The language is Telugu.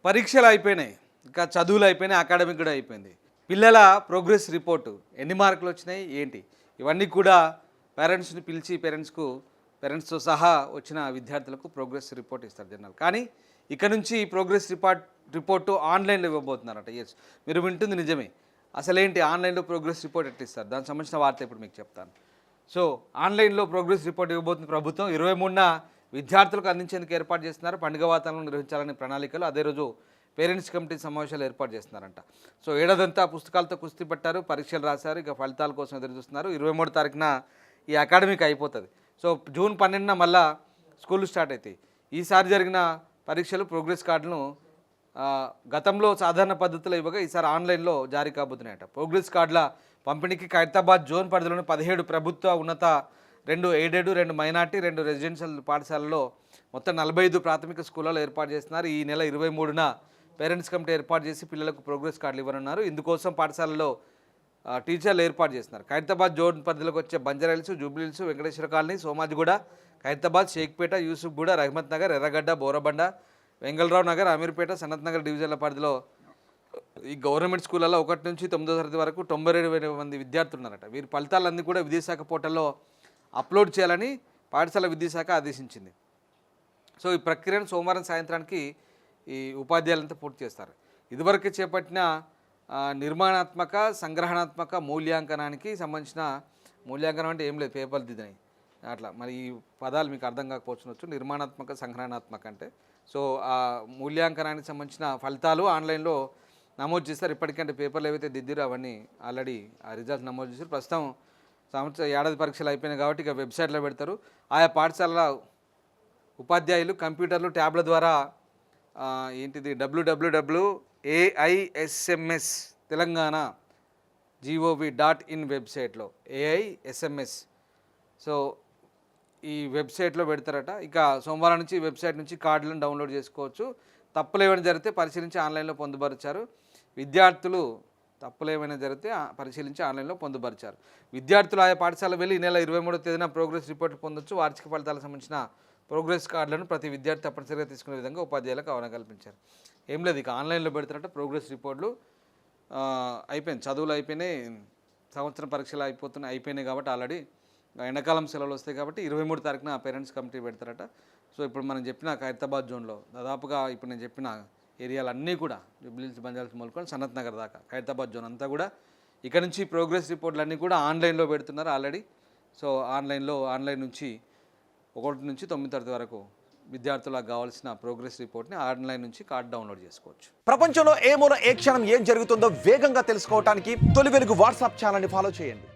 పరీక్షలు అయిపోయినాయి, ఇంకా చదువులు అయిపోయినాయి, అకాడమిక్ కూడా అయిపోయింది. పిల్లల ప్రోగ్రెస్ రిపోర్టు ఎన్ని మార్కులు వచ్చినాయి ఏంటి, ఇవన్నీ కూడా పేరెంట్స్ని పిలిచి పేరెంట్స్తో సహా వచ్చిన విద్యార్థులకు ప్రోగ్రెస్ రిపోర్ట్ ఇస్తారు జనరల్. కానీ ఇక్కడ నుంచి ప్రోగ్రెస్ రిపోర్టు ఆన్లైన్లో ఇవ్వబోతున్నారట. ఎస్, మీరు వింటుంది నిజమే. అసలేంటి ఆన్లైన్లో ప్రోగ్రెస్ రిపోర్ట్ ఎట్లా ఇస్తారు, దానికి సంబంధించిన వార్త ఇప్పుడు మీకు చెప్తాను. సో ఆన్లైన్లో ప్రోగ్రెస్ రిపోర్ట్ ఇవ్వబోతుంది ప్రభుత్వం. 23న విద్యార్థులకు అందించేందుకు ఏర్పాటు చేస్తున్నారు. పండుగ వాతావరణం నిర్వహించాలనే ప్రణాళికలు అదే రోజు పేరెంట్స్ కమిటీ సమావేశాలు ఏర్పాటు చేస్తున్నారంట. సో ఏడాదంతా పుస్తకాలతో కుస్తీ పట్టారు, పరీక్షలు రాశారు, ఇక ఫలితాల కోసం ఎదురు చూస్తున్నారు. 23వ తారీఖున ఈ అకాడమిక్ అయిపోతుంది. సో జూన్ 12న మళ్ళా స్కూళ్ళు స్టార్ట్ అవుతాయి. ఈసారి జరిగిన పరీక్షలు ప్రోగ్రెస్ కార్డులను గతంలో సాధారణ పద్ధతిలో ఇవ్వగా ఈసారి ఆన్లైన్లో జారీ కాబోతున్నాయట. ప్రోగ్రెస్ కార్డుల పంపిణీకి ఖైరతాబాద్ జోన్ పరిధిలోని 17 ప్రభుత్వ ఉన్నత, 2 ఎయిడెడ్, 2 మైనార్టీ, 2 రెసిడెన్షియల్ పాఠశాలలో మొత్తం 45 ప్రాథమిక స్కూళ్ళలో ఏర్పాటు చేస్తున్నారు. ఈ నెల 23న పేరెంట్స్ కమిటీ ఏర్పాటు చేసి పిల్లలకు ప్రోగ్రెస్ కార్డులు ఇవ్వనున్నారు. ఇందుకోసం పాఠశాలలో టీచర్లు ఏర్పాటు చేస్తున్నారు. ఖైరతాబాద్ జోన్ పరిధిలోకి వచ్చే బంజారాహిల్స్, జూబ్లీహిల్స్, వెంకటేశ్వర కాలనీ, సోమాజిగూడ, ఖైరతాబాద్, షేక్పేట, యూసుఫ్గూడ, రహమత్ నగర్, ఎర్రగడ్డ, బోరబండ, వెంగళరావు నగర్, అమీర్పేట, సనత్ నగర్ డివిజన్ల పరిధిలో ఈ గవర్నమెంట్ స్కూళ్ళలో 1 నుంచి 9వ తరగతి వరకు 92 మంది విద్యార్థులు ఉన్నారట. వీరి ఫలితాలన్నీ కూడా విద్యాశాఖ పోర్టల్లో అప్లోడ్ చేయాలని పాఠశాల విద్యాశాఖ ఆదేశించింది. సో ఈ ప్రక్రియను సోమవారం సాయంత్రానికి ఈ ఉపాధ్యాయులంతా పూర్తి చేస్తారు. ఇదివరకే చేపట్టిన నిర్మాణాత్మక, సంగ్రహణాత్మక మూల్యాంకనానికి సంబంధించిన మూల్యాంకనం అంటే ఏం లేదు, పేపర్లు దిద్దాయి అట్లా. మరి ఈ పదాలు మీకు అర్థం కాకపోవచ్చు. నిర్మాణాత్మక, సంగ్రహణాత్మక అంటే సో ఆ మూల్యాంకనానికి సంబంధించిన ఫలితాలు ఆన్లైన్లో నమోదు చేస్తారు. ఇప్పటికంటే పేపర్లు ఏవైతే దిద్దిరో అవన్నీ ఆల్రెడీ ఆ రిజల్ట్స్ నమోదు చేశారు. ప్రస్తుతం ఏడాది పరీక్షలు అయిపోయినాయి కాబట్టి ఇక వెబ్సైట్లో పెడతారు. ఆయా పాఠశాలల ఉపాధ్యాయులు కంప్యూటర్లు, ట్యాబ్ల ద్వారా ఏంటిది www.AISMS telanganagov.in వెబ్సైట్లో AISMS సో ఈ వెబ్సైట్లో పెడతారట. ఇక సోమవారం నుంచి ఈ వెబ్సైట్ నుంచి కార్డులను డౌన్లోడ్ చేసుకోవచ్చు. తప్పులు ఏమైనా జరిగితే పరిశీలించి ఆన్లైన్లో పొందుపరిచారు. విద్యార్థులు తప్పులు ఏమైనా జరిగితే పరిశీలించి ఆన్లైన్లో పొందుపరిచారు. విద్యార్థులు ఆయా పాఠశాల వెళ్ళి ఈ నెల 23వ తేదీన ప్రోగ్రెస్ రిపోర్ట్ పొందొచ్చు. వార్షిక ఫలితాలకు సంబంధించిన ప్రోగ్రెస్ కార్డులను ప్రతి విద్యార్థి తప్పనిసరిగా తీసుకునే విధంగా ఉపాధ్యాయులకు అవగాహన కల్పించారు. ఏం లేదు, ఇక ఆన్లైన్లో పెడతారట ప్రోగ్రెస్ రిపోర్ట్లు. అయిపోయింది, చదువులు అయిపోయినాయి, సంవత్సరం పరీక్షలు అయిపోయినాయి కాబట్టి ఆల్రెడీ ఎండాకాలం సెలవులు వస్తాయి కాబట్టి 23వ తారీఖున పేరెంట్స్ కమిటీ పెడతారట. సో ఇప్పుడు మనం చెప్పిన ఖైరతాబాద్ జోన్లో దాదాపుగా ఇప్పుడు నేను చెప్పిన ఏరియాలన్నీ కూడా జూబ్లీహిల్స్, బంజారాహిల్స్ మొదలుకొని సనత్ నగర్ దాకా ఖైరతాబాద్ జోన్ అంతా కూడా ఇక్కడ నుంచి ప్రోగ్రెస్ రిపోర్ట్లన్నీ కూడా ఆన్లైన్లో పెడుతున్నారు ఆల్రెడీ. సో ఆన్లైన్ నుంచి 1 నుంచి 9వ తరగతి వరకు విద్యార్థులకు కావాల్సిన ప్రోగ్రెస్ రిపోర్ట్ని ఆన్లైన్ నుంచి కార్డు డౌన్లోడ్ చేసుకోవచ్చు. ప్రపంచంలో ఏ మూల ఏ క్షణం ఏం జరుగుతుందో వేగంగా తెలుసుకోవడానికి తొలి వెలుగు వాట్సాప్ ఛానల్ని ఫాలో చేయండి.